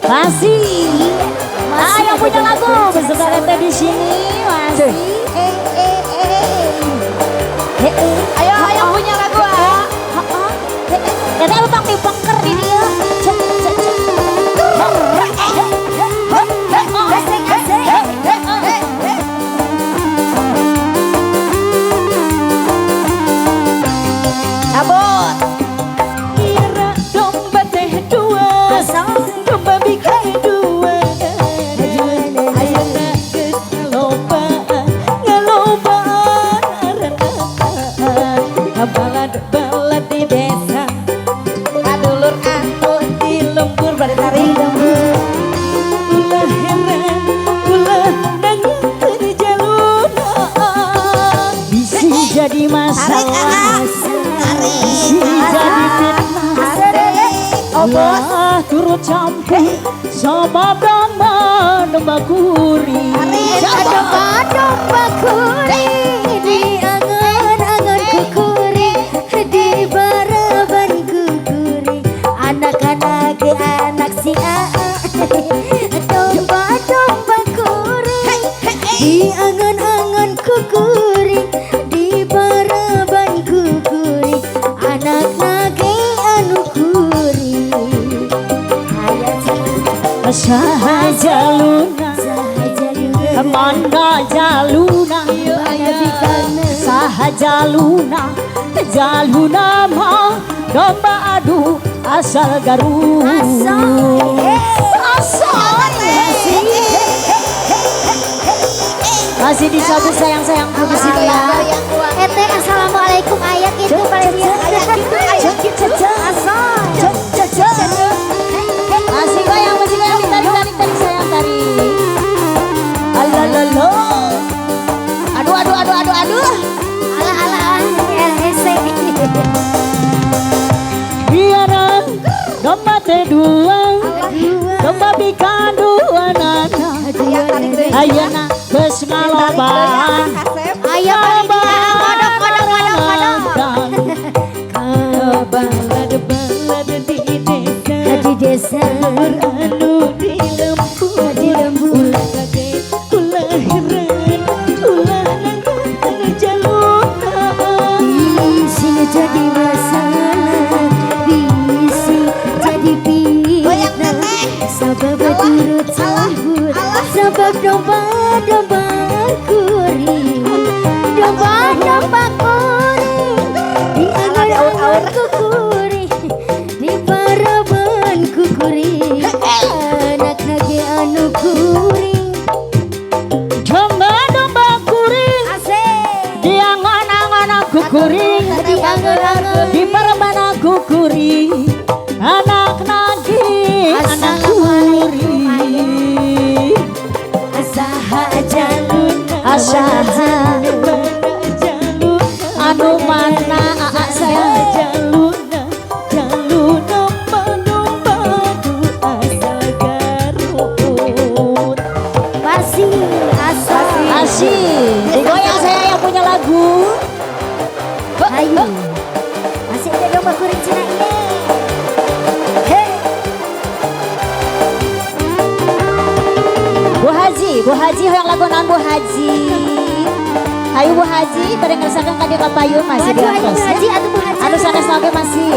Masih. Yang punya lagu beserta Ente di sini masih. Ayo yang punya lagu Tete lu pakai bangker di dia. Cabut. Kira domba teh dua, domba bikin dua. Ayeuna geus ngalobaan arenaan. Balad-balad di desa, Adulur aku di lembur bari tari lembur. ulah heran, ulah nangis terjaluna. Bisi jadi masalah. Bisi jadi fitnah. Lah turut campur sama domba kuri. Domba kuri di angan-angan kukuri, di baraban kukuri, anak-anak anak si domba kuri di angan-angan kukuri, di baraban kukuri, anak-anak anu kuri. Saha jaluna, mangga jaluna, saha jaluna, jaluna mah domba adu asal garu. Masih disambut sayang-sayangku di sini ya. Ete assalamualaikum ayat itu paling Masih goyang ditarik sayang tarik. Alalala. Aduh. ala LHC. Biarang domba teh dua, domba bikan dua nana. Ayana geus ngalobaan. Ayo kodok. balad-balad di desa, Di desa anu di lembur, ulah kaget, ulah heran, ulah nangis terjaluna. bisi jadi masalah, bisi jadi fitnah. Sabab turut campur, sabab domba kuri, domba kuri, di angan-angan kukuri, di baraban kukuri, anak nage anu kuri. Domba kuring, di angan-angan aku kuring, Di angan-angan di perban aku kuring, anak nagi anak kuring. asaha jaluna, Asaha anu mana aa saya. Jaluna domba asal Garut. masih asal. Asik, digoyang saya yang punya lagu. Ayo, masih ada domba kuring Cina ini. Hei, Bu Haji yang lagu non Bu Haji. Ayo Bu Haji, pada ngerasakan kadir kapayun masih di aduh ayo atas. Haji, aduh Bu Haji. Anu sanes lagi masih.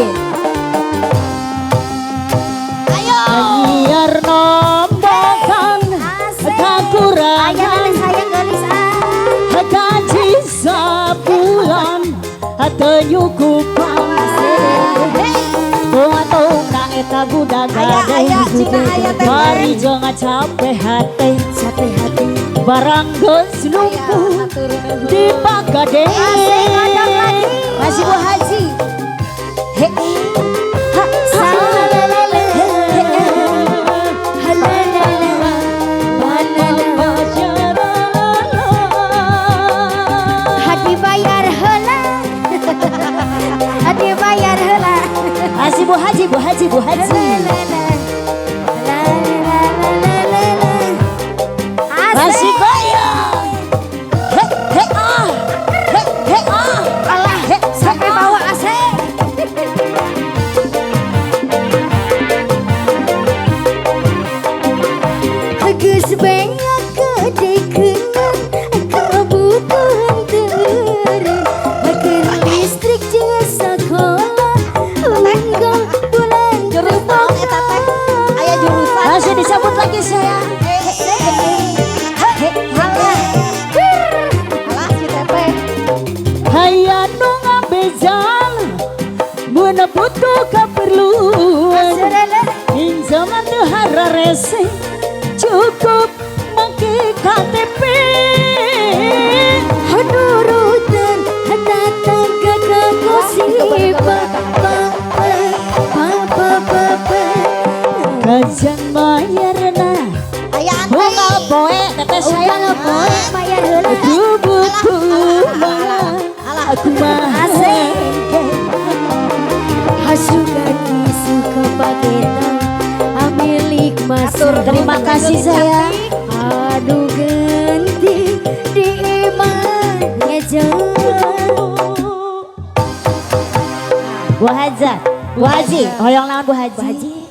Ayo. Biar nombokan Asik. kekurangan Ayah gelis sayang gelis gaji sabulan tenyukupan. Tunggu eta budak Aya, cina aya teh. mari jangan capek hati. Capek hati. Barang geus numpuk di Pagade. Asik, ada lagi. Masih Bu Haji. He. Ha. Salalala. Halalala. Banana. Hadi bayar heula. Hadi bayar heula. Masih Bu Haji. Masih goyang. He he ah. He ah. Alah, sampai bawa asik. rese cukup make KTP Nurutan datang ke gosip kajian bayarna Aya bunga boe tetes Aya boe bayar heula. tubuhku aku mah Hasugan suka paketan milik mas. Terima kasih sayang. Aduh ganti di imannya jauh. Bu Haji, hoyong naon Bu Haji?